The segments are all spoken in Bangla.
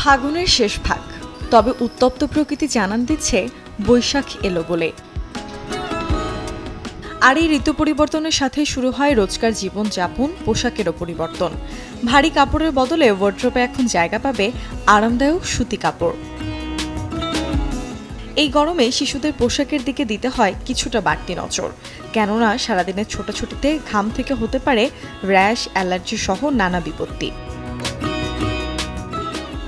ফাগুনের শেষ ভাগ, তবে উত্তপ্ত প্রকৃতি জানান দিচ্ছে বৈশাখ এলো বলে। আর এই ঋতু পরিবর্তনের সাথে শুরু হয় রোজকার জীবনযাপন, পোশাকেরও পরিবর্তন। ভারী কাপড়ের বদলে ওয়ার্ড্রোবে এখন জায়গা পাবে আরামদায়ক সুতি কাপড়। এই গরমে শিশুদের পোশাকের দিকে দিতে হয় কিছুটা বাড়তি নজর, কেননা সারাদিনের ছোটাছুটিতে ঘাম থেকে হতে পারে র্যাশ, অ্যালার্জি সহ নানা বিপত্তি।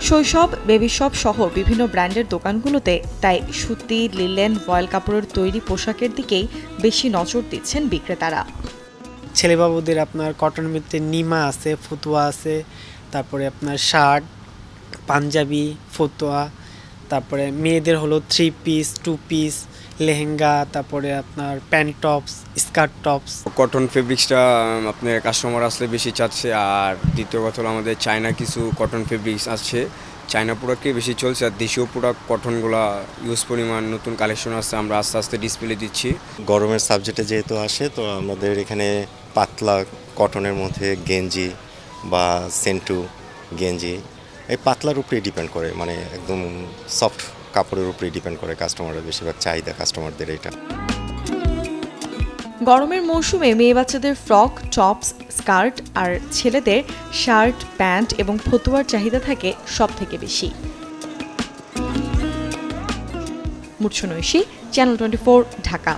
শৈশব, বেবি শপ সহ বিভিন্ন ব্র্যান্ডের দোকানগুলোতে তাই সুতি, লিলেন, ভয়েল কাপড়ের তৈরি পোশাকের দিকেই বেশি নজর দিচ্ছেন বিক্রেতারা। ছেলেবাবুদের আপনার কটন মিতে নিমা আছে, ফতুয়া আছে, তারপরে আপনার শার্ট, পাঞ্জাবি, ফতুয়া, তারপরে মেয়েদের হলো 3 পিস, 2 পিস, লেহেঙ্গা, তারপরে আপনার pant tops, skirt tops. Cotton ফেব্রিক্সটা আপনার কাস্টমার আসলে বেশি চাচ্ছে। আর দ্বিতীয় কথা হলো আমাদের চায়না কিছু কটন ফেব্রিক্স আছে, চায়না প্রোডাক্টই বেশি চলছে। আর দেশীয় প্রোডাক্ট কটনগুলো ইউজ পরিমাণ নতুন কালেকশন আসছে, আমরা আস্তে আস্তে ডিসপ্লে দিচ্ছি। গরমের সাবজেক্টে যেহেতু আসে, তো আমাদের এখানে পাতলা কটনের মধ্যে গেঞ্জি বা সেন্টু গেঞ্জি, এই পাতলার উপরেই ডিপেন্ড করে, মানে একদম সফট কাপড়ের উপরেই ডিপেন্ড করে কাস্টমারের বেশিরভাগ চাহিদা কাস্টমারদের এটা। গরমের মৌসুমে মেয়ে বাচ্চাদের ফ্রক, টপস, স্কার্ট আর ছেলেদের শার্ট, প্যান্ট এবং ফতুয়ার চাহিদা থাকে সব থেকে বেশি। মূর্ছনা ঐশী, চ্যানেল 24, ঢাকা।